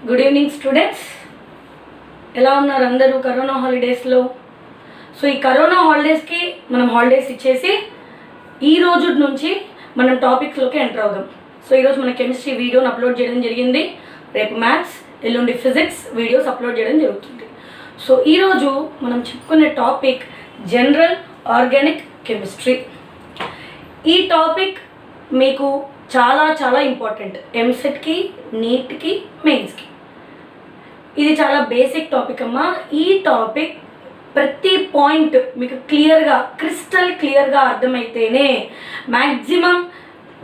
Good evening students. ఎలా ఉన్నారు అందరూ కరోనా హాలిడేస్లో? సో ఈ కరోనా హాలిడేస్కి మనం హాలిడేస్ ఇచ్చేసి ఈ రోజు నుంచి మనం టాపిక్స్లోకి ఎంటర్ అవుదాం. సో ఈరోజు మన కెమిస్ట్రీ వీడియోని అప్లోడ్ చేయడం జరిగింది. రేపు మ్యాథ్స్, ఎల్లుండి ఫిజిక్స్ వీడియోస్ అప్లోడ్ చేయడం జరుగుతుంది. సో ఈరోజు మనం చెప్పుకునే టాపిక్ జనరల్ ఆర్గానిక్ కెమిస్ట్రీ. ఈ టాపిక్ మీకు చాలా చాలా ఇంపార్టెంట్ ఎంసెట్కి, నీట్కి, మెయిన్స్కి. ఇది చాలా బేసిక్ టాపిక్ అమ్మా. ఈ టాపిక్ ప్రతి పాయింట్ మీకు క్లియర్గా, క్రిస్టల్ క్లియర్గా అర్థమైతేనే maximum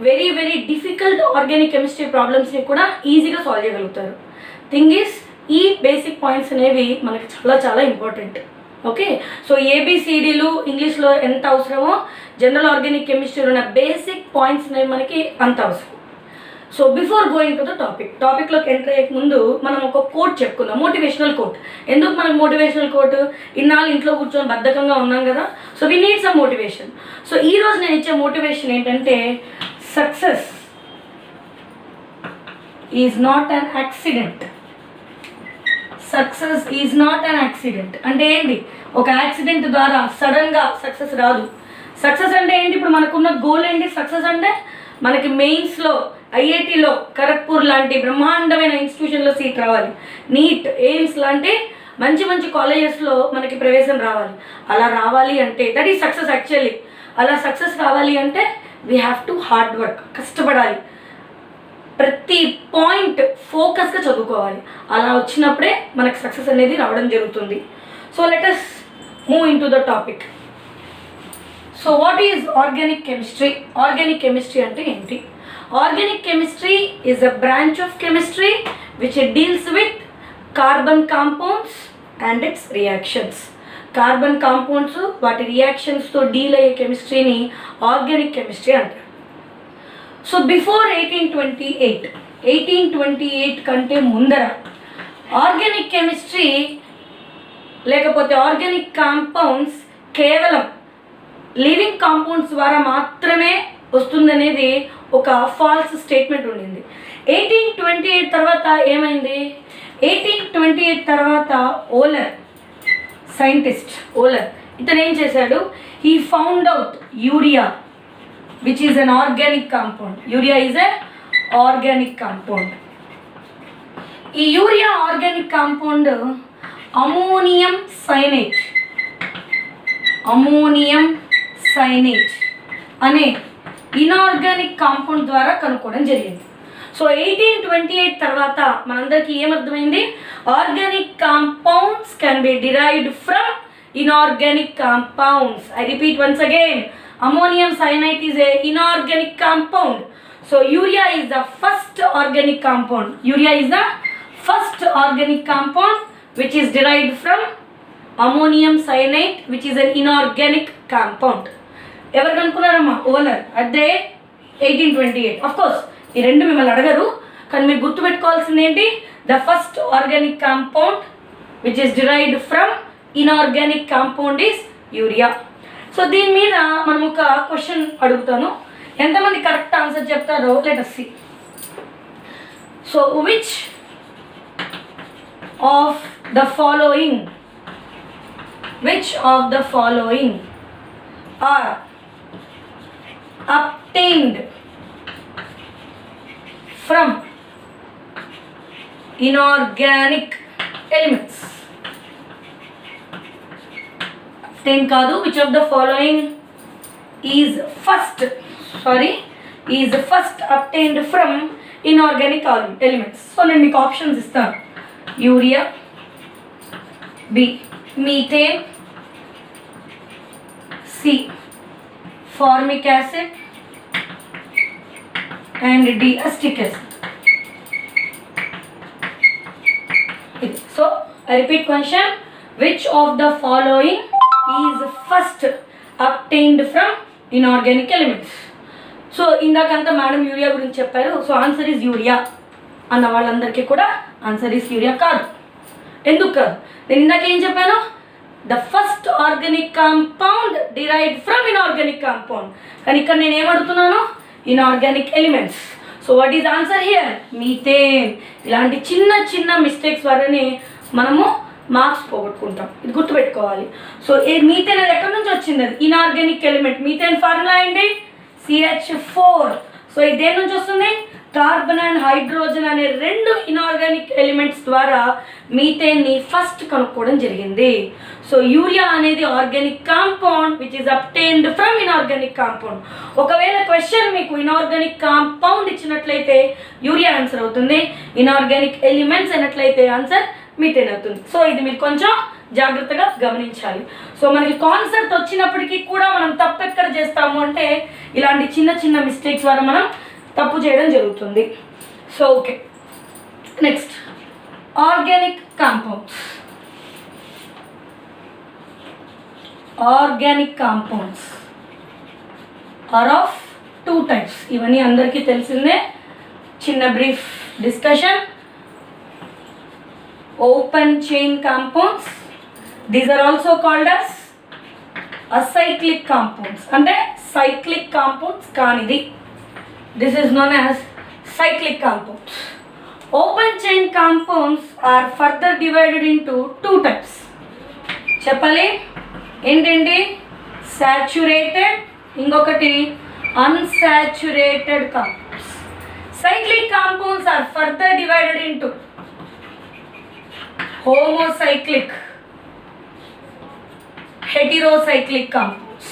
very very difficult organic chemistry ప్రాబ్లమ్స్ని కూడా ఈజీగా సాల్వ్ చేయగలుగుతారు. థింగ్ ఈస్, ఈ బేసిక్ పాయింట్స్ అనేవి మనకి చాలా చాలా ఇంపార్టెంట్. ఓకే, సో ఏబిసిడీలు ఇంగ్లీష్లో ఎంత అవసరమో జనరల్ ఆర్గానిక్ కెమిస్ట్రీలో ఉన్న బేసిక్ పాయింట్స్ అనేవి మనకి అంత అవసరం. So before going to the టాపిక్లోకి ఎంటర్ అయ్యే ముందు మనం ఒక కోట్ చెప్పుకుందాం, మోటివేషనల్ కోట్. ఎందుకు మనకు మోటివేషనల్ కోట్? ఇన్నాళ్ళు ఇంట్లో కూర్చొని బద్ధకంగా ఉన్నాం కదా, so we need some motivation. So ఈరోజు నేను ఇచ్చే మోటివేషన్ ఏంటంటే, success is not an accident. Success is not an accident అంటే ఏంటి? ఒక యాక్సిడెంట్ ద్వారా సడన్గా సక్సెస్ రాదు. సక్సెస్ అంటే ఏంటి? ఇప్పుడు మనకున్న గోల్ ఏంటి? సక్సెస్ అంటే మనకి మెయిన్స్లో, ఐఐటీలో, ఖరగ్పూర్ లాంటి బ్రహ్మాండమైన ఇన్స్టిట్యూషన్లో సీట్ రావాలి. నీట్, ఎయిమ్స్ లాంటి మంచి మంచి కాలేజెస్లో మనకి ప్రవేశం రావాలి. అలా రావాలి అంటే దట్ ఈజ్ సక్సెస్ యాక్చువల్లీ. అలా సక్సెస్ రావాలి అంటే we have to hard work, కష్టపడాలి. ప్రతి పాయింట్ ఫోకస్గా చదువుకోవాలి. అలా వచ్చినప్పుడే మనకు సక్సెస్ అనేది రావడం జరుగుతుంది. So let us move in to the topic. So what is organic chemistry? Organic chemistry అంటే ఏంటి? Organic chemistry is a branch of chemistry which deals with carbon compounds and it's reactions. Carbon compounds, వాటి రియాక్షన్స్తో deal అయ్యే కెమిస్ట్రీని organic chemistry అంటారు. So before 1828 కంటే ముందర organic chemistry లేకపోతే organic compounds కేవలం living compounds ద్వారా మాత్రమే వస్తుందనేది ఒక ఫాల్స్ స్టేట్మెంట్ ఉండింది. 1828 తర్వాత ఏమైంది? 1828 తర్వాత ఓలర్, సైంటిస్ట్ ఓలర్, ఇతను ఏం చేశాడు? He found out urea which is an organic compound. Urea is a organic compound. ఈ urea organic compound ammonium cyanate అనే ఇనార్గానిక్ కాంపౌండ్ ద్వారా కనుక్కోవడం జరిగింది. సో 1828 తర్వాత మనందరికీ ఏమర్థమైంది? Organic compounds can be derived from inorganic compounds. I repeat once again, ammonium cyanide is a inorganic compound. So urea is the first organic compound. Urea is the first organic compound which is derived from ammonium cyanide, which is an inorganic compound. ఎవరు కనుక్కున్నారమ్మా? ఓలర్ at the 1828. of course ఈ రెండు మిమ్మల్ని అడగరు, కానీ మీరు గుర్తుపెట్టుకోవాల్సింది ఏంటి? the first organic compound which is derived from inorganic compound is urea. So దీని మీద మనం ఒక క్వశ్చన్ అడుగుతాను. ఎంతమంది కరెక్ట్ ఆన్సర్ చెప్తారో let us see. So which of the following are obtained from inorganic elements? కాదు, which of the following is first obtained from inorganic elements? So నేను మీకు ఆప్షన్స్ ఇస్తాను. Urea, B methane, C formic acid and D acetic acid. So I repeat question, which of the following is first obtained from inorganic elements? So ఇందాకంతా madam urea గురించి చెప్పారు. So answer is urea అన్న వాళ్ళందరికీ కూడా answer is urea కాదు. ఎందుకు కాదు? నేను ఇందాక ఏం చెప్పాను? The first organic compound derived from inorganic compound. కానీ ఇక్కడ నేను ఏమడుగుతున్నాను? Inorganic elements. So what is answer here? Methane. ఇలాంటి చిన్న చిన్న మిస్టేక్స్ వల్లనే మనము మార్క్స్ పోగొట్టుకుంటాం, ఇది గుర్తుపెట్టుకోవాలి. సో మీథేన్ అది ఎక్కడి నుంచి వచ్చింది? అది ఇన్ఆర్గానిక్ ఎలిమెంట్. మీథేన్ ఫార్ములా ఏంటి? CH4. సో ఇది దేని నుంచి వస్తుంది? కార్బన్ అండ్ హైడ్రోజన్ అనే రెండు ఇన్ఆర్గానిక్ ఎలిమెంట్స్ ద్వారా మీథేన్ని ఫస్ట్ కనుక్కోవడం జరిగింది. సో యూరియా అనేది organic compound which is obtained from inorganic compound. ఒకవేళ క్వశ్చన్ మీకు ఇన్ఆర్గానిక్ కాంపౌండ్ ఇచ్చినట్లయితే యూరియా ఆన్సర్ అవుతుంది, ఇన్ఆర్గానిక్ ఎలిమెంట్స్ అయినట్లయితే ఆన్సర్ మీథేన్ అవుతుంది. సో ఇది మీరు కొంచెం జాగ్రత్తగా గమనించాలి. సో మనకి కాన్సెప్ట్ వచ్చినప్పటికీ కూడా మనం తప్పు ఎక్కడ చేస్తాము అంటే ఇలాంటి చిన్న చిన్న మిస్టేక్స్ ద్వారా మనం తప్పు చేయడం జరుగుతుంది. So okay, next organic compounds. Organic compounds are of 2 types. ఇవన్నీ అందరికీ తెలిసిందే. చిన్న brief discussion. Open chain compounds, these are also called as acyclic compounds. అంటే cyclic compounds కానిది, this is known as cyclic compounds. Open chain compounds are further divided into 2 types. చెప్పాలి ఏంటండి? saturated, ఇంకొకటి unsaturated compounds. Cyclic compounds are further divided into homocyclic, heterocyclic compounds.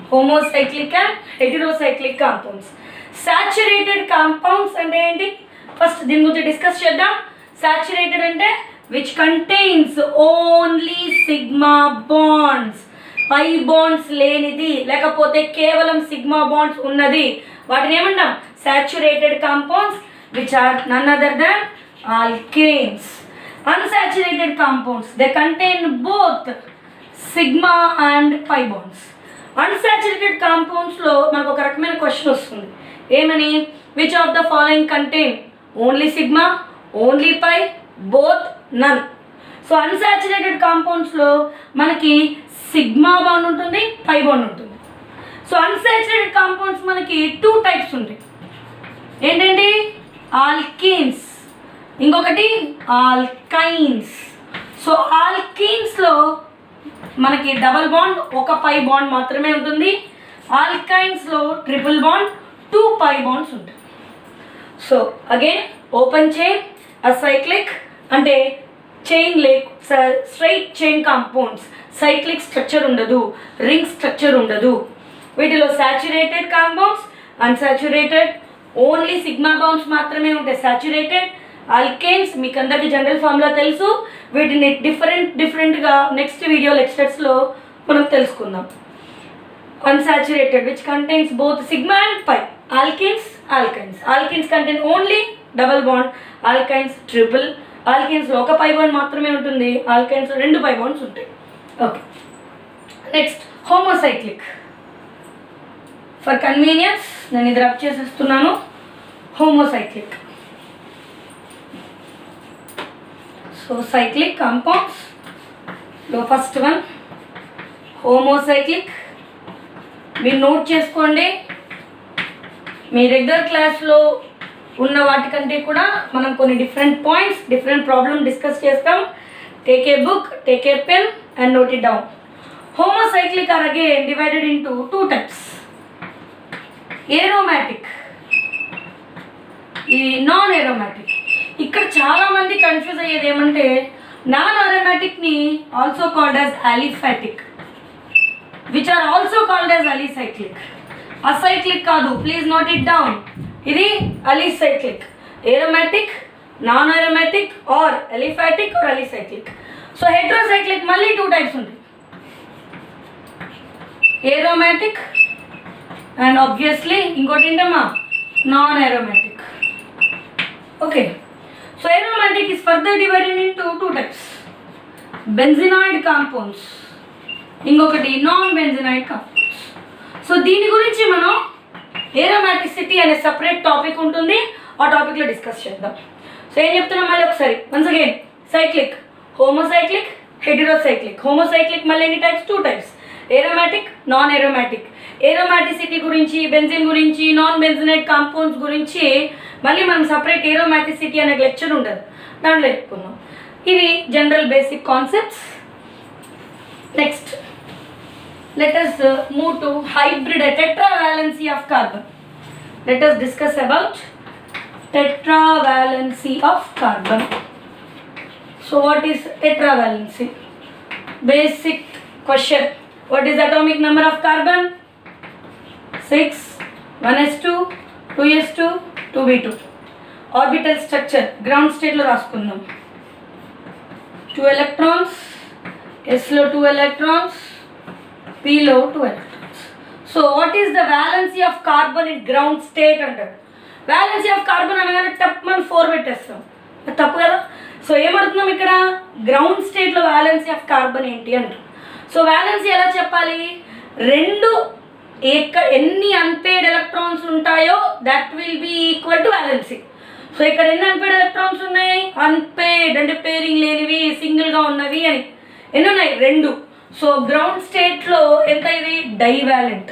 Homocyclic and heterocyclic compounds. Saturated compounds అంటే ఏంటి? First దీని గురించి discuss చేద్దాం. Saturated అంటే which contains only sigma bonds. Pi bonds లేనిది లేకపోతే కేవలం సిగ్మా బాండ్స్ ఉన్నది, వాటిని ఏమంటాం? Saturated compounds which are none other than alkanes. Unsaturated compounds, they contain both sigma and pi bonds. Unsaturated compounds లో మనకు ఒక రకమైన క్వశ్చన్ వస్తుంది. ఏమని? which of the following contain only sigma, only pi, both, none. So unsaturated compounds లో మనకి sigma bond ఉంటుంది, పై bond ఉంటుంది. సో unsaturated compounds మనకి 2 types ఉంటాయి. ఏంటండి? ఆల్కీన్స్, ఇంకొకటి ఆల్కైన్స్. సో ఆల్కీన్స్లో మనకి డబల్ బాండ్, ఒక పై బాండ్ మాత్రమే ఉంటుంది. ఆల్కైన్స్లో ట్రిపుల్ బాండ్, 2 పై బాండ్స్ ఉంటాయి. So again open chain, acyclic అంటే chain straight chain compounds, cyclic structure ఉండదు, రింగ్ స్ట్రక్చర్ ఉండదు. వీటిలో saturated compounds, unsaturated, only sigma bonds మాత్రమే ఉంటాయి. సాచురేటెడ్ ఆల్కేన్స్ మీకు అందరికీ జనరల్ ఫార్ములా తెలుసు, వీటిని డిఫరెంట్గా నెక్స్ట్ వీడియో లెక్చర్స్లో మనం తెలుసుకుందాం. Unsaturated which contains both sigma and pi. Alkenes, alkynes contain only double bond, alkynes triple. ఆల్కైన్స్లో ఒక పై బాండ్ మాత్రమే ఉంటుంది, ఆల్కైన్స్లో 2 పై బాండ్స్ ఉంటాయి. Okay, next homocyclic. For convenience నేను ఇది రబ్ చేసేస్తున్నాను. హోమోసైక్లిక్. సో cyclic compounds లో ఫస్ట్ వన్ హోమోసైక్లిక్. మీరు నోట్ చేసుకోండి, మీ రెగ్యులర్ క్లాస్లో ఉన్న వాటికంటే కూడా మనం కొన్ని different points, different problem discuss చేస్తాం. Take a book, take a pen and note it down. Homocyclic are again divided into 2 types. Aromatic, ఈ నాన్ ఏరోమాటిక్. ఇక్కడ చాలా మంది కన్ఫ్యూజ్ అయ్యేది ఏమంటే నాన్ అరోమాటిక్ని also called as aliphatic, which are also called as alicyclic. Acyclic కాదు, please note it down. ఇది alicyclic. Aromatic, non aromatic or aliphatic or alicyclic. So heterocyclic మళ్ళీ 2 types ఉంటాయి, ఏరోమాటిక్ అండ్ ఆబ్వియస్లీ ఇంకోటి ఏంటమ్మా non aromatic. Okay, so aromatic is further divided into 2 types. Benzenoid compounds, ఇంకొకటి non benzenoid compounds. So దీని గురించి మనం ఏరోమాటిసిటీ అనే సపరేట్ టాపిక్ ఉంటుంది, ఆ టాపిక్లో డిస్కస్ చేద్దాం. సో ఏం చెప్తున్నాం మళ్ళీ ఒకసారి once again. Cyclic, homocyclic, heterocyclic. Homocyclic మళ్ళీ ఎన్ని types? 2 types. Aromatic, non aromatic. Aromaticity గురించి, బెంజిన్ గురించి, నాన్ బెంజినేట్ కాంపౌండ్స్ గురించి మళ్ళీ మనం సపరేట్ ఏరోమాటిసిటీ అనే లెక్చర్ ఉండదు, దాంట్లో చెప్పుకుందాం. ఇవి general basic concepts. Next let us move to hybrid tetravalency of carbon. Let us discuss about tetravalency of carbon. So what is tetravalency? Basic question. What is the atomic number of carbon? 6. 1s2, 2s2, 2b2. Orbital structure ground state lo raskundam. 2 electrons, s lo 2 electrons, p లో 2 electrons. So what is the valency of carbon in ground state అంటారు. valency of carbon అనగానే టప్ మనం 4 పెట్టేస్తాం, తప్పు కదా. So ఏమడుతున్నాం ఇక్కడ, ground స్టేట్లో valency of carbon ఏంటి అంటారు. సో valency ఎలా చెప్పాలి, రెండు ఎన్ని అన్పేడ్ ఎలక్ట్రాన్స్ ఉంటాయో that will be equal to valency. So ఇక్కడ ఎన్ని అన్పేడ్ ఎలక్ట్రాన్స్ ఉన్నాయి, అన్పేడ్ అంటే పేరింగ్ లేనివి, సింగిల్గా ఉన్నవి అని ఎన్ని ఉన్నాయి, 2. సో గ్రౌండ్ స్టేట్లో ఎంత, ఇది డైవాలెంట్.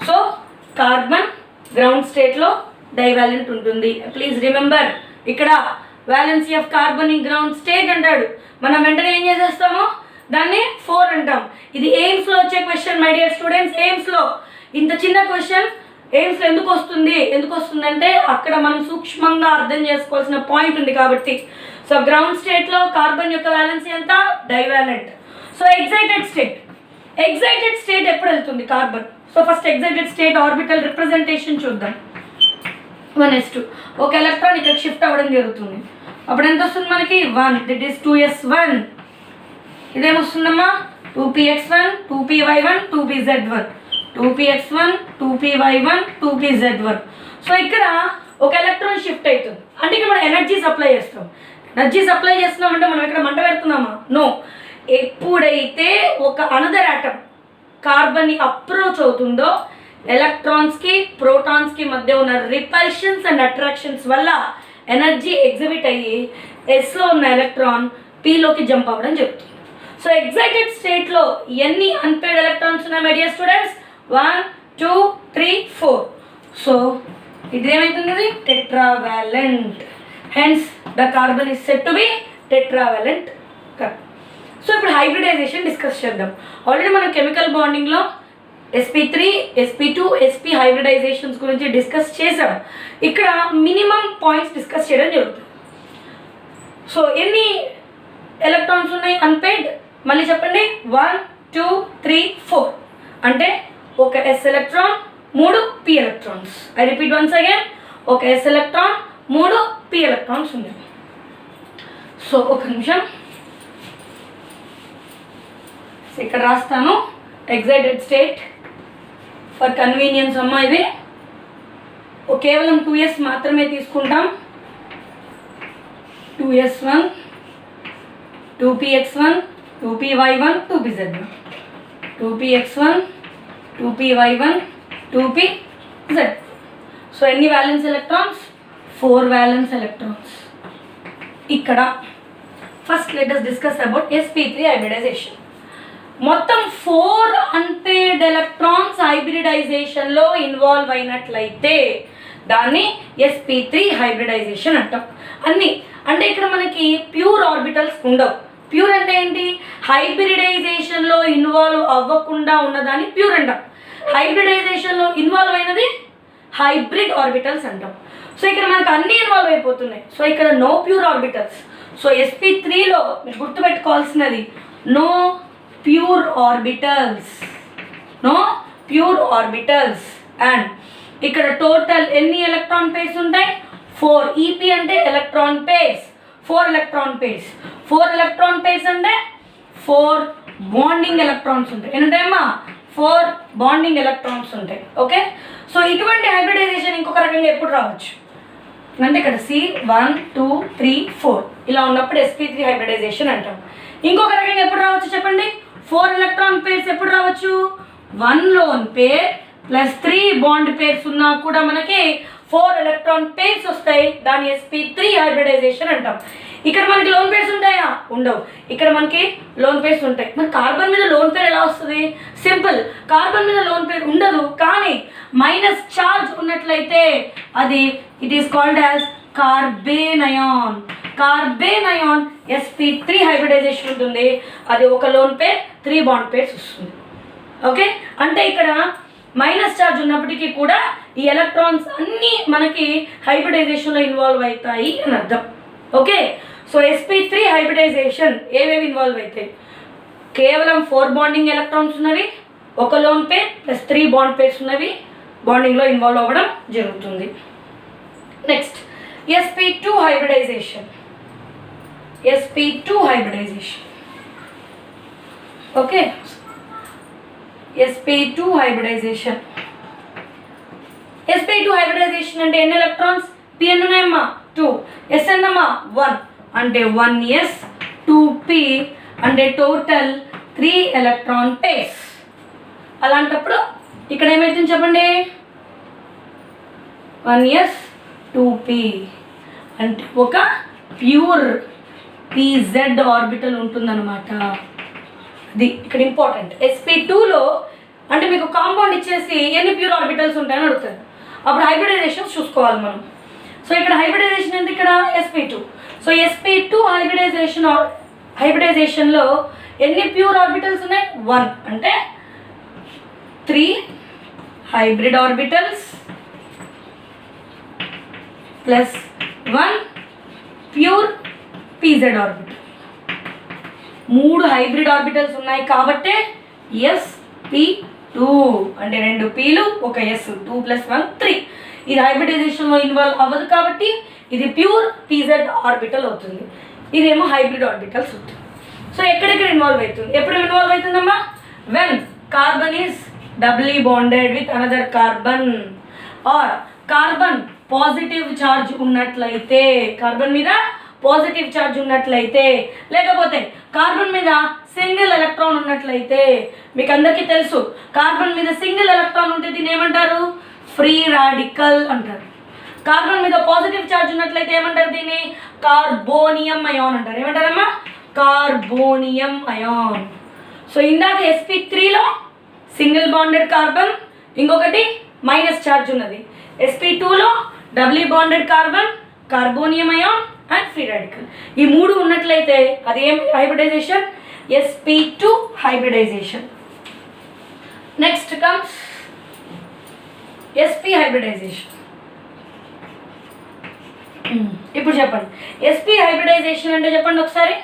సో కార్బన్ గ్రౌండ్ స్టేట్లో డైవాలెంట్ ఉంటుంది. ప్లీజ్ రిమెంబర్, ఇక్కడ valency of carbon in ground state అంటాడు, మనం వెంటనే ఏం చేసేస్తామో దాన్ని 4 అంటాం. ఇది ఎయిమ్స్లో వచ్చే క్వశ్చన్ మై డియర్ స్టూడెంట్స్. ఎయిమ్స్లో ఇంత చిన్న క్వశ్చన్ ఎయిమ్స్లో ఎందుకు వస్తుందంటే అక్కడ మనం సూక్ష్మంగా అర్థం చేసుకోవాల్సిన పాయింట్ ఉంది కాబట్టి. సో గ్రౌండ్ స్టేట్లో కార్బన్ యొక్క వాలెన్సీ ఎంత, డైవాలెంట్. సో ఎగ్జైటెడ్ స్టేట్ ఎప్పుడు వెళ్తుంది carbon. So first excited state orbital representation చూద్దాం. 1s2 ఒక ఎలక్ట్రాన్ ఇక్కడ షిఫ్ట్ అవ్వడం జరుగుతుంది, అప్పుడు ఎంత వస్తుంది మనకి, 1, దిట్ is 2s1. ఇదేమొస్తుందమ్మా, 2px1, 2py1, 2pz1, 2px1, 2py1, 2pz1. So ఇక్కడ ఒక ఎలక్ట్రాన్ షిఫ్ట్ అవుతుంది అంటే ఇక్కడ మనం ఎనర్జీ సప్లై చేస్తున్నాం అంటే మనం ఇక్కడ మంట పెడుతున్నామా, నో. ఎప్పుడైతే ఒక అనదర్ ఆటమ్ కార్బన్ని అప్రోచ్ అవుతుందో ఎలక్ట్రాన్స్కి ప్రోటాన్స్కి మధ్య ఉన్న రిపల్షన్స్ అండ్ అట్రాక్షన్స్ వల్ల ఎనర్జీ ఎగ్జిబిట్ అయ్యి ఎస్లో ఉన్న ఎలక్ట్రాన్ పీలోకి జంప్ అవ్వడం జరుగుతుంది. సో ఎగ్జైటెడ్ స్టేట్లో ఎన్ని అన్పేడ్ ఎలక్ట్రాన్స్ ఉన్నాయి మై డియర్ స్టూడెంట్స్, 1, 2, 3, 4. సో ఇదేమవుతుంది, tetravalent. Hence the carbon is said to be tetravalent carbon. So ఇప్పుడు హైబ్రిడైజేషన్ డిస్కస్ చేద్దాం. ఆల్రెడీ మనం కెమికల్ బాండింగ్లో sp3, sp2, sp హైబ్రిడైజేషన్స్ గురించి డిస్కస్ చేసాం. ఇక్కడ మినిమం పాయింట్స్ డిస్కస్ చేయడం జరుగుతుంది. సో ఎన్ని ఎలక్ట్రాన్స్ ఉన్నాయి అన్పేడ్, మళ్ళీ చెప్పండి, 1, 2, 3, 4. అంటే ఒక s electron, 3 p electrons. I repeat once again, ఒక s ఎలక్ట్రాన్, 3 p ఎలక్ట్రాన్స్ ఉన్నాయి. సో ఒక నిమిషం ఇక్కడ రాస్తాను. ఎగ్జైటెడ్ స్టేట్ ఫర్ కన్వీనియన్స్ అమ్మా, ఇది కేవలం 2s మాత్రమే తీసుకుంటాం. 2s1, 2px1, 2py1, 2pz1, 2px1, 2py1, 2pz. So ఎన్ని వ్యాలెన్స్ ఎలక్ట్రాన్స్, 4 వ్యాలెన్స్ ఎలక్ట్రాన్స్. ఇక్కడ first let us discuss about sp3 hybridization. మొత్తం 4 అన్పేర్డ్ ఎలక్ట్రాన్స్ హైబ్రిడైజేషన్లో ఇన్వాల్వ్ అయినట్లయితే దాన్ని sp3 హైబ్రిడైజేషన్ అంటాం. అన్నీ అంటే ఇక్కడ మనకి ప్యూర్ ఆర్బిటల్స్ ఉండవు. ప్యూర్ అంటే ఏంటి, హైబ్రిడైజేషన్లో ఇన్వాల్వ్ అవ్వకుండా ఉన్నదాన్ని ప్యూర్ అంటాం. హైబ్రిడైజేషన్లో ఇన్వాల్వ్ అయినది హైబ్రిడ్ ఆర్బిటల్స్ అంటాం. సో ఇక్కడ మనకు అన్నీ ఇన్వాల్వ్ అయిపోతున్నాయి. సో ఇక్కడ నో ప్యూర్ ఆర్బిటల్స్. సో sp3లో మీరు గుర్తుపెట్టుకోవాల్సినది నో ప్యూర్ ఆర్బిటల్స్. అండ్ ఇక్కడ టోటల్ ఎన్ని ఎలక్ట్రాన్ పేర్స్ ఉంటాయి, 4. EP అంటే electron pairs, 4 electron pairs. 4 electron pairs అంటే 4 బాండింగ్ ఎలక్ట్రాన్స్ ఉంటాయి. ఏంటమ్మా, 4 బాండింగ్ ఎలక్ట్రాన్స్ ఉంటాయి. ఓకే, సో ఇటువంటి హైబ్రిడైజేషన్ ఇంకొక రకంగా ఎప్పుడు రావచ్చు అంటే ఇక్కడ C1, 2, 3, 4 ఇలా ఉన్నప్పుడు sp3 హైబ్రిడైజేషన్ అంటాం. ఇంకొక రకంగా ఎప్పుడు రావచ్చు చెప్పండి, 4 ఎలక్ట్రాన్ పేర్స్ ఎప్పుడు రావచ్చు, 1 loan pair plus 3 bond pairs ఉన్నా కూడా మనకి 4 ఎలక్ట్రాన్ పేర్స్ వస్తాయి. దాని sp3 హైబ్రిడైజేషన్ అంటాం. ఇక్కడ మనకి లోన్ పేర్స్ ఉంటాయా? ఉండవు. ఇక్కడ మనకి లోన్ పేర్స్ ఉంటాయి. మరి కార్బన్ మీద లోన్ పేర్ ఎలా వస్తుంది? సింపుల్, కార్బన్ మీద లోన్ పేర్ ఉండదు, కానీ మైనస్ ఛార్జ్ ఉన్నట్లయితే అది it is called as carbanion. Carbanion sp3 hybridization ఉంటుంది. అది ఒక లోన్ పేర్ 3 బాండ్ పేర్స్ వస్తుంది. ఓకే, అంటే ఇక్కడ మైనస్ ఛార్జ్ ఉన్నప్పటికీ కూడా ఈ ఎలక్ట్రాన్స్ అన్నీ మనకి హైబ్రిడైజేషన్లో ఇన్వాల్వ్ అవుతాయి అని అర్థం. ఓకే, సో sp3 హైబ్రిడైజేషన్ ఏవేవి ఇన్వాల్వ్ అవుతాయి? కేవలం 4 బాండింగ్ ఎలక్ట్రాన్స్ ఉన్నవి, ఒక lone pair plus 3 bond pairs ఉన్నవి బాండింగ్లో ఇన్వాల్వ్ అవ్వడం జరుగుతుంది. Next sp2 hybridization. sp2 hybridization. Okay, sp2 hybridization. sp2 hybridization అంటే ఎన్ని ఎలక్ట్రాన్స్? p ఎన్ని ఉన్నాయమ్మా? 2. s ఎన్నమ్మా? 1. అంటే 1s 2p అంటే టోటల్ 3 ఎలక్ట్రాన్ పేర్స్. అలాంటప్పుడు ఇక్కడ ఏమైతుంది చెప్పండి? 1s 2p అంటే ఒక ప్యూర్ pz ఆర్బిటల్ ఉంటుందన్నమాట. ఇది ఇక్కడ ఇంపార్టెంట్. sp2లో అంటే మీకు కాంపౌండ్ ఇచ్చేసి ఎన్ని ప్యూర్ ఆర్బిటల్స్ ఉంటాయని అడుగుతారు. అప్పుడు హైబ్రిడైజేషన్ చూసుకోవాలి మనం. సో ఇక్కడ హైబ్రిడైజేషన్ ఎంత? ఇక్కడ sp2. సో sp2 హైబ్రిడైజేషన్లో ఎన్ని ప్యూర్ ఆర్బిటల్స్ ఉన్నాయి? 1 అంటే 3 hybrid orbitals plus 1 pure pz orbital. 3 hybrid orbitals ఉన్నాయి కాబట్టి sp2 అంటే 2 pలు ఒక s, 2 + 1 3. ఇది హైబ్రిడైజేషన్లో ఇన్వాల్వ్ అవ్వదు కాబట్టి ఇది ప్యూర్ pz ఆర్బిటల్ అవుతుంది. ఇదేమో హైబ్రిడ్ ఆర్బిటల్స్ అవుతుంది. సో ఎక్కడెక్కడ ఇన్వాల్వ్ అవుతుంది? ఎప్పుడు ఇన్వాల్వ్ అవుతుందమ్మా? When carbon is doubly bonded with another carbon, or carbon positive charge ఉన్నట్లయితే, కార్బన్ మీద పాజిటివ్ ఛార్జ్ ఉన్నట్లయితే, లేకపోతే కార్బన్ మీద సింగిల్ ఎలక్ట్రాన్ ఉన్నట్లయితే. మీకు అందరికీ తెలుసు కార్బన్ మీద సింగిల్ ఎలక్ట్రాన్ ఉంటే దీన్ని ఏమంటారు? ఫ్రీ రాడికల్ అంటారు. కార్బన్ మీద పాజిటివ్ ఛార్జ్ ఉన్నట్లయితే ఏమంటారు? దీన్ని కార్బోనియం అయాన్ అంటారు. ఏమంటారమ్మా? Carbonium ion. సో ఇందాక sp3లో సింగిల్ బాండెడ్ కార్బన్, ఇంకొకటి మైనస్ ఛార్జ్ ఉన్నది. sp2లో doubly bonded carbon, carbonium ion and free radical. ఈ 3 ఉన్నట్లయితే అది ఏం hybridization? sp2 hybridization. Next comes sp hybridization. ఇప్పుడు చెప్పండి sp హైబ్రిడైజేషన్ అంటే చెప్పండి ఒకసారి.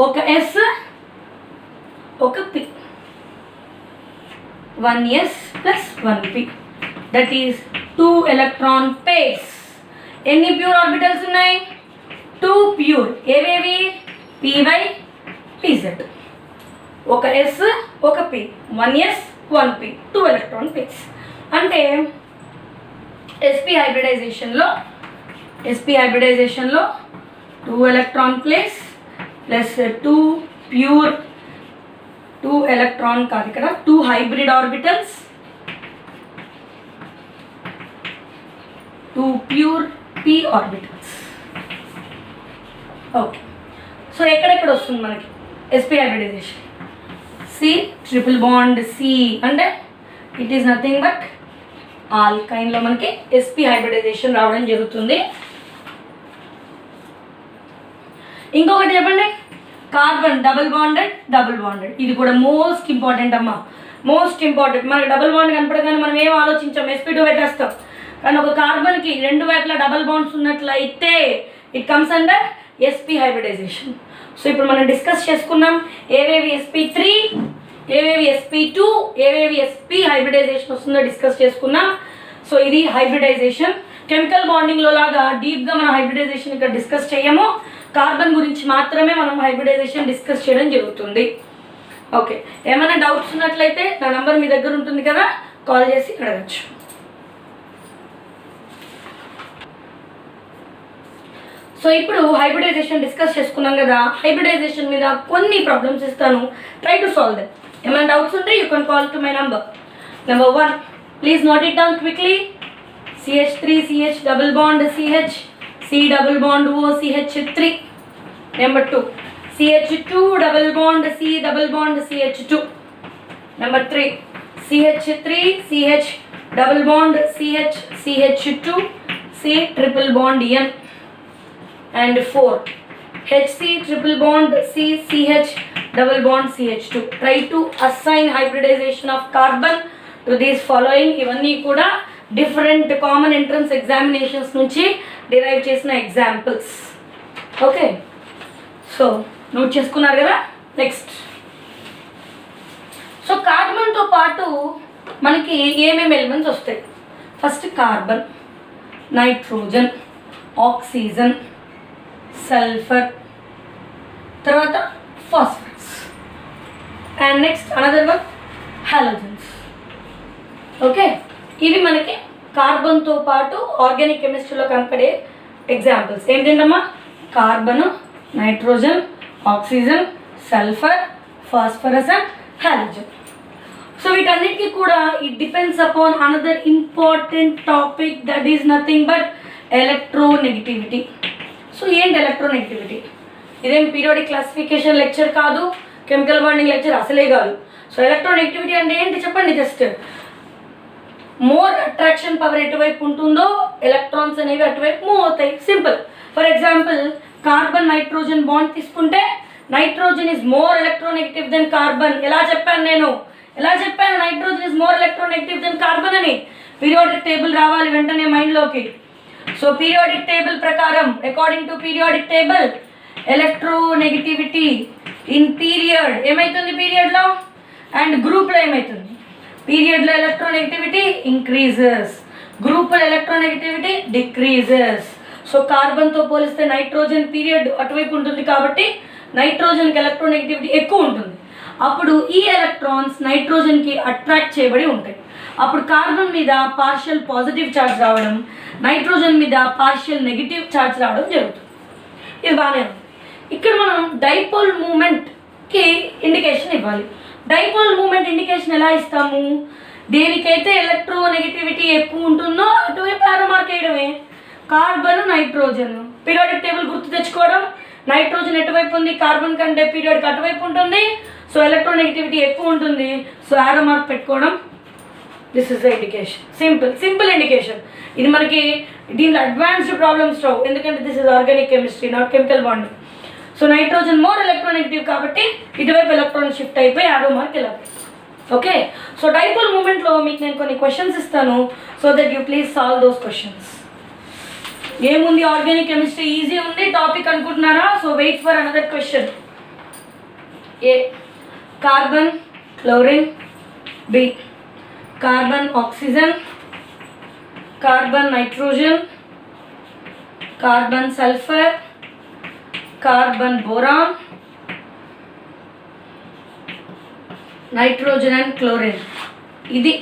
ఒక s ఒక p, 1s + 1p that is 2 electron pairs. ఎన్ని ప్యూర్ ఆర్బిటల్స్ ఉన్నాయి? 2 ప్యూర్. ఏవేవి? py pz. ఒక s ఒక p, 1s 1p 2 electron pairs. అంటే sp హైబ్రిడైజేషన్లో 2 electron place plus 2 pure 2 electron కాదు, ఇక్కడ 2 hybrid orbitals, 2 pure p orbitals. Okay, so ఎక్కడెక్కడ వస్తుంది మనకి sp హైబ్రిడైజేషన్? C ట్రిపుల్ బాండ్ C అంటే ఇట్ ఈస్ నథింగ్ బట్ ఆల్కైన్లో మనకి sp హైబ్రిడైజేషన్ రావడం జరుగుతుంది. ఇంకొకటి చెప్పండి, కార్బన్ డబుల్ బాండెడ్. ఇది కూడా మోస్ట్ ఇంపార్టెంట్ అమ్మా, మోస్ట్ ఇంపార్టెంట్. మనకి డబుల్ బాండ్ కనపడగానే మనం ఏం ఆలోచించాం? sp2 పెట్టేస్తాం. కానీ ఒక కార్బన్కి 2 వైపులా డబుల్ బాండ్స్ ఉన్నట్లయితే it comes under sp hybridization. So ఇప్పుడు మనం డిస్కస్ చేసుకున్నాం ఏవేవి sp3, ఏవేవి sp2, ఏవేవి sp హైబ్రిడైజేషన్ వస్తుందో డిస్కస్ చేసుకున్నాం. సో ఇది హైబ్రిడైజేషన్. కెమికల్ బాండింగ్లో లాగా డీప్గా మనం హైబ్రిడైజేషన్ ఇక్కడ డిస్కస్ చేయము. కార్బన్ గురించి మాత్రమే మనం హైబ్రిడైజేషన్ డిస్కస్ చేయడం జరుగుతుంది. ఓకే, ఏమైనా డౌట్స్ ఉన్నట్లయితే నా నంబర్ మీ దగ్గర ఉంటుంది కదా, కాల్ చేసి అడగచ్చు. సో ఇప్పుడు హైబ్రిడైజేషన్ డిస్కస్ చేసుకున్నాం కదా, హైబ్రిడైజేషన్ మీద కొన్ని ప్రాబ్లమ్స్ ఇస్తాను, ట్రై టు సాల్వ్ దెమ్. ఏమైనా డౌట్స్ ఉంటే you can call to my number. Number 1, please note it down quickly. CH3 CH double bond CH, C double bond O CH3. Number 2, CH2 double bond C double bond CH2. Number 3, CH3 CH double bond CH CH2 C triple bond N. And 4, HC triple bond C CH double bond CH2. Try to assign hybridization of carbon to these following. ఇవన్నీ కూడా different common entrance examinations నుంచి derive చేసిన examples. Okay, so note చేసుకున్నారు కదా. Next, so కార్బన్తో పాటు మనకి ఏమేమి elements వస్తాయి? First carbon, nitrogen, oxygen, sulphur, తర్వాత phosphorus, and next another one halogens. Okay, ఇవి మనకి కార్బన్తో పాటు ఆర్గానిక్ కెమిస్ట్రీలో కనపడే ఎగ్జాంపుల్స్. ఏంటంటమ్మా? Carbon, nitrogen, oxygen, sulphur, phosphorus and halogen. So వీటన్నిటికీ కూడా it depends upon another important topic, that is nothing but electronegativity. So ఏంటి ఎలక్ట్రోనెగటివిటీ? ఇదేం పీరియాడిక్ క్లాసిఫికేషన్ లెక్చర్ కాదు, కెమికల్ బాండింగ్ లెక్చర్ అసలే కాదు. సో ఎలక్ట్రోనెగటివిటీ అంటే ఏంటి చెప్పండి? జస్ట్ మోర్ అట్రాక్షన్ పవర్ ఎటువైపు ఉంటుందో ఎలక్ట్రాన్స్ అనేవి అటువైపు మూవ్ అవుతాయి. Simple. For example, carbon nitrogen bond తీసుకుంటే nitrogen is more electronegative than carbon. ఎలా చెప్పాను nitrogen is more electronegative than carbon అని? పీరియాడిక్ టేబుల్ రావాలి వెంటనే మైండ్లోకి. సో పీరియాడిక్ టేబుల్ ప్రకారం, according to periodic table, electronegativity in period ఏమవుతుంది? పీరియడ్లో అండ్ గ్రూప్లో ఏమవుతుంది? పీరియడ్లో ఎలక్ట్రోనెగటివిటీ ఇంక్రీజెస్, గ్రూప్లో ఎలక్ట్రోనెగటివిటీ డిక్రీజెస్. సో కార్బన్తో పోలిస్తే నైట్రోజన్ పీరియడ్ అటువైపు ఉంటుంది కాబట్టి నైట్రోజన్కి ఎలక్ట్రోనెగటివిటీ ఎక్కువ ఉంటుంది. అప్పుడు ఈ ఎలక్ట్రాన్స్ నైట్రోజన్కి అట్రాక్ట్ చేయబడి ఉంటాయి. అప్పుడు కార్బన్ మీద పార్షియల్ పాజిటివ్ ఛార్జ్ రావడం, నైట్రోజన్ మీద పార్షియల్ నెగిటివ్ ఛార్జ్ రావడం జరుగుతుంది. ఇది బాగానే ఉంది. ఇక్కడ మనం డైపోల్ మూమెంట్కి ఇండికేషన్ ఇవ్వాలి. డైపోల్ మూమెంట్ ఇండికేషన్ ఎలా ఇస్తాము? దేనికైతే ఎలక్ట్రోనెగటివిటీ ఎక్కువ ఉంటుందో అటువైపు యారో మార్క్ వేయడమే. కార్బన్, నైట్రోజన్, పీరియాడిక్ టేబుల్ గుర్తు తెచ్చుకోవడం. నైట్రోజన్ ఎటువైపు ఉంది? కార్బన్ కంటే పీరియాడిక్ అటువైపు ఉంటుంది. సో ఎలక్ట్రోనెగటివిటీ ఎక్కువ ఉంటుంది. సో యారో మార్క్ పెట్టుకోవడం. This is the indication. Simple indication. ఇది మనకి దీంట్లో అడ్వాన్స్డ్ ప్రాబ్లమ్స్ రావు, ఎందుకంటే this is organic chemistry, not chemical bonding. So nitrogen more electronegative కాబట్టి ఇటువైపు ఎలక్ట్రాన్ షిఫ్ట్ అయిపోయి యారో మార్క్ ఇలా. ఓకే, సో డైపోల్ మూమెంట్లో మీకు నేను కొన్ని క్వశ్చన్స్ ఇస్తాను, so that you please solve those questions. ఏముంది ఆర్గానిక్ కెమిస్ట్రీ? ఈజీ ఉంది టాపిక్ అనుకుంటున్నారా? So wait for another question. A, carbon chlorine. B, carbon oxygen. Carbon nitrogen. Carbon sulphur. Carbon boron. Nitrogen and chlorine. ఇది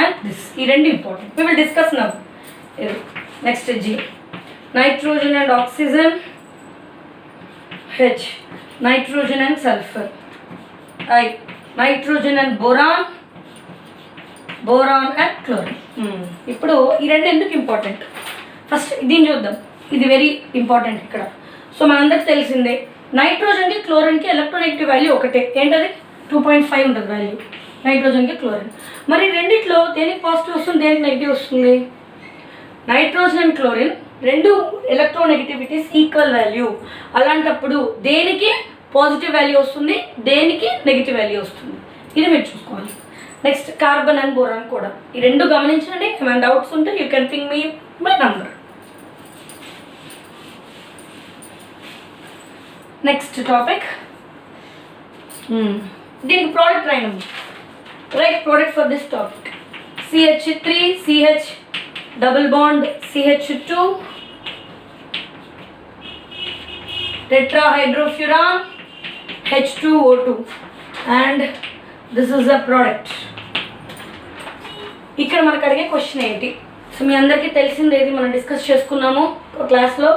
and this, ఈ రెండు important. We will discuss now. Next G, nitrogen and oxygen. H, nitrogen and sulphur. I, nitrogen and boron. Boron and chlorine. ఇప్పుడు ఈ రెండు ఎందుకు important? First దీన్ని చూద్దాం. ఇది వెరీ ఇంపార్టెంట్ ఇక్కడ. సో మనందరికి తెలిసిందే, నైట్రోజన్కి క్లోరిన్కి ఎలక్ట్రోనెగటివ్ వాల్యూ ఒకటే. ఏంటది? 2.5 ఉంటుంది వాల్యూ నైట్రోజన్కి క్లోరిన్. మరి రెండిట్లో దేనికి పాజిటివ్ వస్తుంది, దేనికి నెగిటివ్ వస్తుంది? నైట్రోజన్ అండ్ క్లోరిన్ రెండు ఎలక్ట్రోనెగటివిటీస్ ఈక్వల్ వాల్యూ. అలాంటప్పుడు దేనికి పాజిటివ్ వాల్యూ వస్తుంది, దేనికి నెగిటివ్ వాల్యూ వస్తుంది, ఇది మీరు చూసుకోవాలి. నెక్స్ట్ కార్బన్ అండ్ బోరాన్ కూడా. ఈ రెండు గమనించండి. ఏమైనా డౌట్స్ ఉంటే you can ping me my number. Next topic, దీనికి ప్రోడక్ట్ రాయడం. Right product for this topic. CH3 CH double bond CH2 tetrahydrofuran H2O2 and this is the product. ఇక్కడ మనకు అడిగే క్వశ్చన్ ఏంటి? సో మీ అందరికీ తెలిసింది ఏది మనం డిస్కస్ చేసుకున్నాము క్లాస్లో.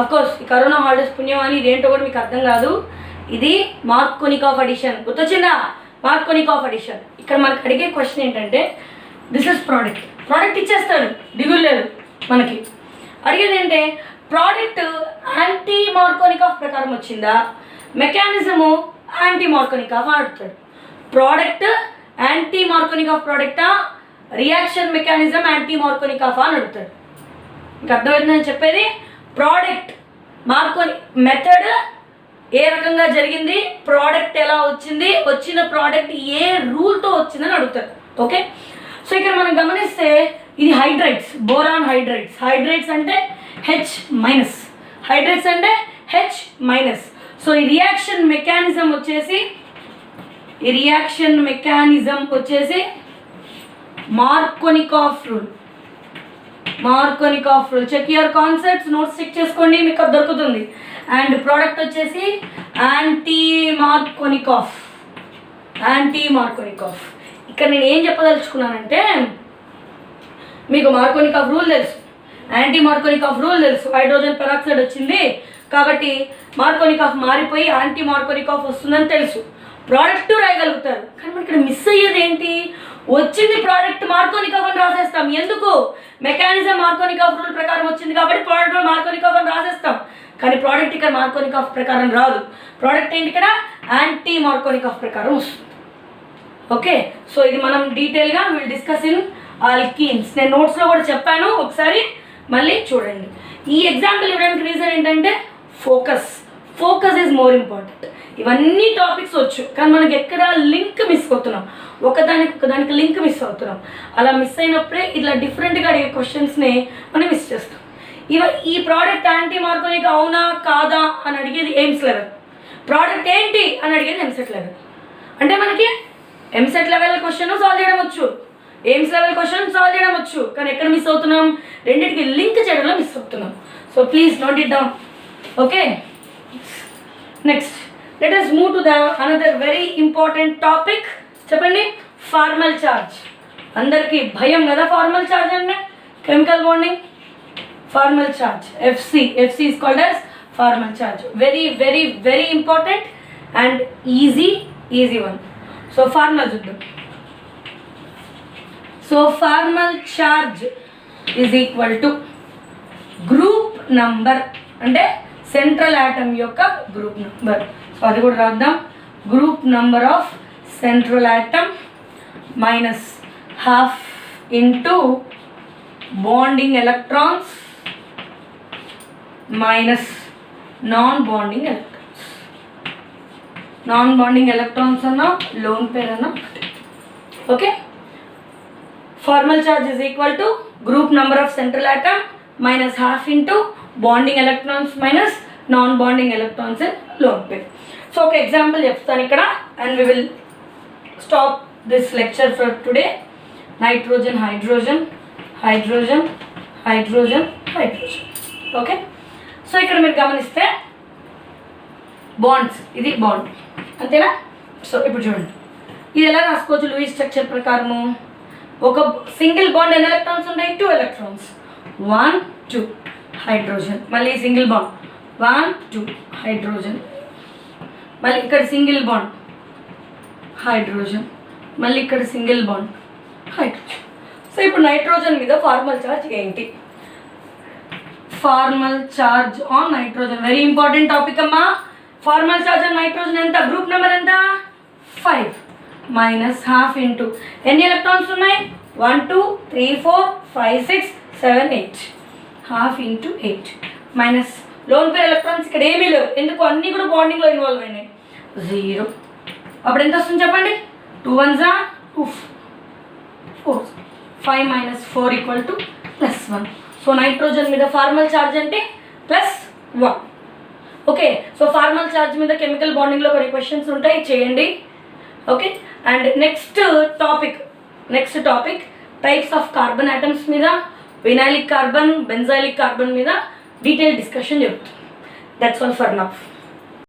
అఫ్కోర్స్ ఈ కరోనా హాలిడేస్ పుణ్యం అని ఇదేంటో కూడా మీకు అర్థం కాదు. ఇది మార్కోనికోఫ్ అడిషన్. గుర్తొచ్చిందా? మార్కోనికోఫ్ అడిషన్. ఇక్కడ మనకు అడిగే క్వశ్చన్ ఏంటంటే, దిస్ ఇస్ ప్రోడక్ట్. ప్రోడక్ట్ ఇచ్చేస్తాడు, దిగులు లేదు మనకి. అడిగేది ఏంటంటే ప్రోడక్ట్ యాంటీ మార్కోనికాఫ్ ప్రకారం వచ్చిందా, మెకానిజము యాంటీ మార్కోనికాఫ్ అడుగుతాడు. ప్రోడక్ట్ యాంటీ మార్కోనికాఫ్ ప్రోడక్టా, రియాక్షన్ మెకానిజం యాంటీ మార్కోనికాఫ్ అని అడుగుతాడు. ఇంకా అర్థమవుతుందని చెప్పేది. ప్రోడక్ట్ మార్కోని మెథడ్ ఏ రకంగా జరిగింది, ప్రోడక్ట్ ఎలా వచ్చింది, వచ్చిన ప్రోడక్ట్ ఏ రూల్తో వచ్చిందని అడుగుతారు. ఓకే, సో ఇక్కడ మనం గమనిస్తే ఇది హైడ్రైడ్స్, బోరాన్ హైడ్రైడ్స్. హైడ్రైడ్స్ అంటే H-, హైడ్రైడ్స్ అంటే H-. సో ఈ రియాక్షన్ మెకానిజం వచ్చేసి Markovnikov rule. Check your concepts, notes check చేసుకోండి, మీకు అది దొరుకుతుంది. అండ్ ప్రోడక్ట్ వచ్చేసి యాంటీ మార్కోనికాఫ్. ఇక్కడ నేను ఏం చెప్పదలుచుకున్నానంటే, మీకు మార్కోనికాఫ్ రూల్ తెలుసు, యాంటీ మార్కోనికాఫ్ రూల్ తెలుసు. హైడ్రోజన్ పెరాక్సైడ్ వచ్చింది కాబట్టి మార్కోనికాఫ్ మారిపోయి యాంటీ మార్కోనికాఫ్ వస్తుందని తెలుసు. ప్రోడక్ట్ రాయగలుగుతారు, కానీ మనకి ఇక్కడ మిస్ అయ్యేది ఏంటి, వచ్చింది ప్రోడక్ట్ మార్కోనికాఫ్ అని రాసేస్తాం. ఎందుకు, మెకానిజం మార్కోనికాఫ్ రూల్ ప్రకారం వచ్చింది కాబట్టి ప్రోడక్ట్ మార్కోనికాఫ్ అని రాసేస్తాం. కానీ ప్రోడక్ట్ ఇక్కడ మార్కోనికాఫ్ ప్రకారం రాదు. ప్రోడక్ట్ ఏంటి, ఇక్కడ యాంటీ మార్కోనికాఫ్ ప్రకారం వస్తుంది. ఓకే, సో ఇది మనం డీటెయిల్గా విల్ డిస్కస్ ఇన్ ఆల్కీన్స్. నేను నోట్స్లో కూడా చెప్పాను, ఒకసారి మళ్ళీ చూడండి. ఈ ఎగ్జాంపుల్ ఇవ్వడానికి రీజన్ ఏంటంటే ఫోకస్ ఈజ్ మోర్ ఇంపార్టెంట్. ఇవన్నీ టాపిక్స్ వచ్చు, కానీ మనకి ఎక్కడ లింక్ మిస్ అవుతున్నాం, ఒకదానికి లింక్ మిస్ అవుతున్నాం. అలా మిస్ అయినప్పుడే ఇట్లా డిఫరెంట్గా అడిగే క్వశ్చన్స్ని మనం మిస్ చేస్తాం. ఈ ప్రోడక్ట్ యాంటీ మార్కోనిక్ అవునా కాదా అని అడిగేది ఎయిమ్స్ లెవెల్, ప్రోడక్ట్ ఏంటి అని అడిగేది ఎంసెట్ లెవెల్. అంటే మనకి ఎంసెట్ లెవెల్ క్వశ్చన్ సాల్వ్ చేయడం వచ్చు, ఎయిమ్స్ లెవెల్ క్వశ్చన్ సాల్వ్ చేయడం వచ్చు, కానీ ఎక్కడ మిస్ అవుతున్నాం, రెండింటికి లింక్ చేయడంలో మిస్ అవుతున్నాం. So please note it down. Okay, next let us move to the another very important topic. చెప్పండి, ఫార్మల్ చార్జ్. అందరికీ భయం కదా ఫార్మల్ చార్జ్ అంటే, chemical bonding formal charge, FC is called as formal charge. Very important and easy one. So formal చూద్దాం. So formal charge is equal to group number, అంటే central atom యొక్క group number. So అది కూడా రాద్దాం, group number of central atom minus half into bonding electrons minus non bonding electrons అన్న lone pair అన్న. Okay, formal charge is equal to group number of central atom minus half into bonding electrons minus non bonding electrons and lone pair. So ఒక example చెప్తాను ఇక్కడ, and we will stop this lecture for today. Nitrogen hydrogen. Okay, so ఇక్కడ మీరు గమనిస్తే bonds, ఇది bond అంతేనా. So ఇప్పుడు చూడండి, ఇది ఎలా రాసుకోవచ్చు లూయిస్ స్ట్రక్చర్ ప్రకారము. ఒక సింగిల్ బాండ్ ఎన్ని ఎలక్ట్రాన్స్ ఉంటాయి, 2 ఎలక్ట్రాన్స్, 1 2 హైడ్రోజన్, మళ్ళీ సింగిల్ బాండ్ 1 2 హైడ్రోజన్, మళ్ళీ ఇక్కడ సింగిల్ బాండ్ హైడ్రోజన్, మళ్ళీ ఇక్కడ సింగిల్ బాండ్ హైడ్రోజన్. సో ఇప్పుడు నైట్రోజన్ మీద ఫార్మల్ చార్జ్ ఏంటి, formal charge on nitrogen, very important topic అమ్మా. ఫార్మల్ చార్జ్ ఆన్ నైట్రోజన్ ఎంత, గ్రూప్ నెంబర్ ఎంత 5 మైనస్ హాఫ్ ఇంటూ ఎన్ని ఎలక్ట్రాన్స్ ఉన్నాయి, 1 2 3 4 5 6 7 8, half into 8 minus lone pair electrons ఇక్కడ ఏమీ లేవు, ఎందుకు అన్నీ కూడా బాండింగ్లో ఇన్వాల్వ్ అయినాయి, 0. అప్పుడు ఎంత వస్తుంది చెప్పండి, 2 1s 2 4, 5 minus 4 equal to +1. So nitrogen మీద ఫార్మల్ ఛార్జ్ అంటే +1. ఓకే, సో ఫార్మల్ ఛార్జ్ మీద కెమికల్ బాండింగ్లో కొన్ని క్వశ్చన్స్ ఉంటాయి, చేయండి. Okay, and next topic types of carbon atoms మీద, వినైలిక్ కార్బన్, బెంజైలిక్ కార్బన్ మీద డీటెయిల్ డిస్కషన్ జరుగుతుంది. That's all for now.